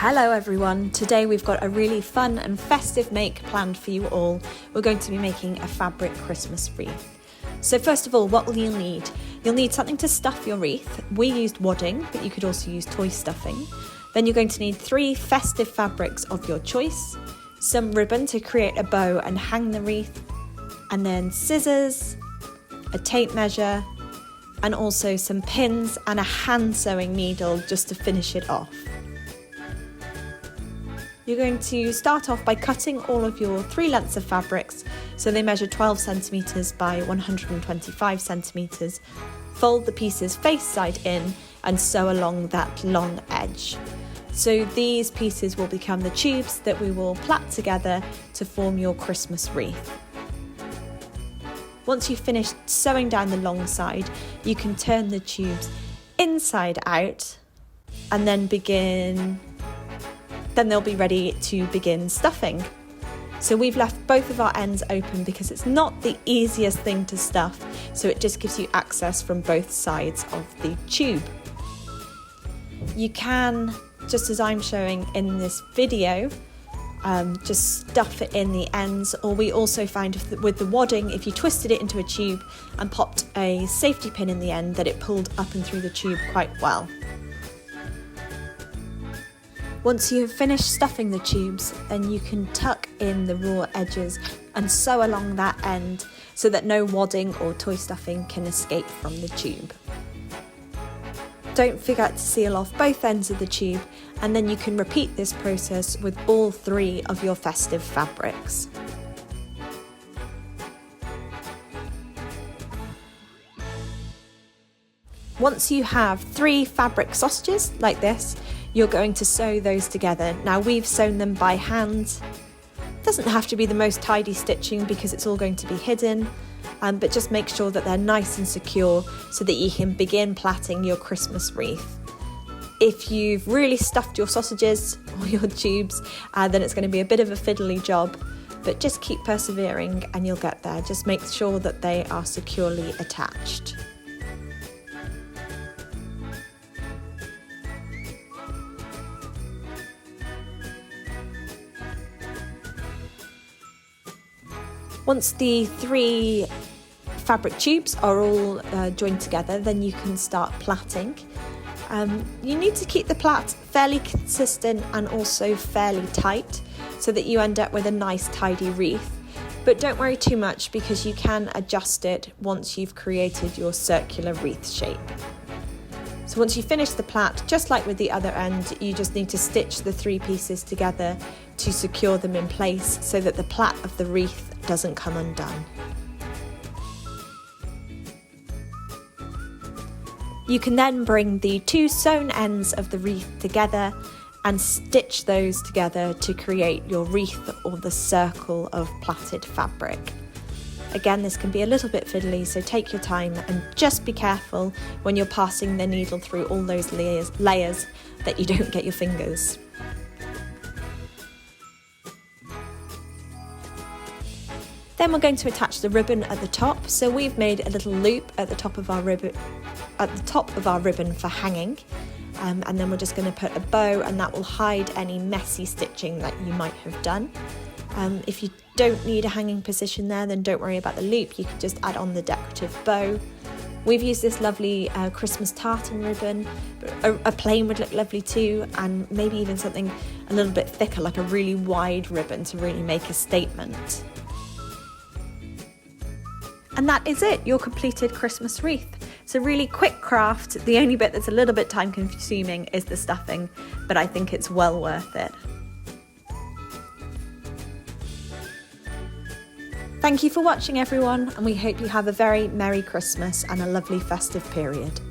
Hello everyone, today we've got a really fun and festive make planned for you all. We're going to be making a fabric Christmas wreath. So first of all, what will you need? You'll need something to stuff your wreath. We used wadding, but you could also use toy stuffing. Then you're going to need 3 festive fabrics of your choice, some ribbon to create a bow and hang the wreath, and then scissors, a tape measure, and also some pins and a hand sewing needle just to finish it off. You're going to start off by cutting all of your 3 lengths of fabrics, so they measure 12 centimetres by 125 centimetres. Fold the pieces face side in and sew along that long edge. So these pieces will become the tubes that we will plait together to form your Christmas wreath. Once you've finished sewing down the long side, you can turn the tubes inside out and then they'll be ready to begin stuffing. So we've left both of our ends open because it's not the easiest thing to stuff, so it just gives you access from both sides of the tube. You can, just as I'm showing in this video, just stuff it in the ends, or we also found with the wadding, if you twisted it into a tube and popped a safety pin in the end, that it pulled up and through the tube quite well. Once you've finished stuffing the tubes, then you can tuck in the raw edges and sew along that end so that no wadding or toy stuffing can escape from the tube. Don't forget to seal off both ends of the tube, and then you can repeat this process with all 3 of your festive fabrics. Once you have 3 fabric sausages like this, you're going to sew those together. Now we've sewn them by hand. Doesn't have to be the most tidy stitching because it's all going to be hidden, but just make sure that they're nice and secure so that you can begin plaiting your Christmas wreath. If you've really stuffed your sausages or your tubes, then it's going to be a bit of a fiddly job, but just keep persevering and you'll get there. Just make sure that they are securely attached. Once the 3 fabric tubes are all joined together, then you can start plaiting. You need to keep the plait fairly consistent and also fairly tight so that you end up with a nice tidy wreath. But don't worry too much because you can adjust it once you've created your circular wreath shape. So once you finish the plait, just like with the other end, you just need to stitch the 3 pieces together to secure them in place so that the plait of the wreath doesn't come undone. You can then bring the 2 sewn ends of the wreath together and stitch those together to create your wreath or the circle of plaited fabric. Again, this can be a little bit fiddly, so take your time and just be careful when you're passing the needle through all those layers that you don't get your fingers. Then we're going to attach the ribbon at the top. So we've made a little loop at the top of our ribbon for hanging. And then we're just going to put a bow, and that will hide any messy stitching that you might have done. If you don't need a hanging position there, then don't worry about the loop. You can just add on the decorative bow. We've used this lovely Christmas tartan ribbon. A plain would look lovely too, and maybe even something a little bit thicker, like a really wide ribbon to really make a statement. And that is it, your completed Christmas wreath. It's a really quick craft. The only bit that's a little bit time consuming is the stuffing, but I think it's well worth it. Thank you for watching everyone, and we hope you have a very Merry Christmas and a lovely festive period.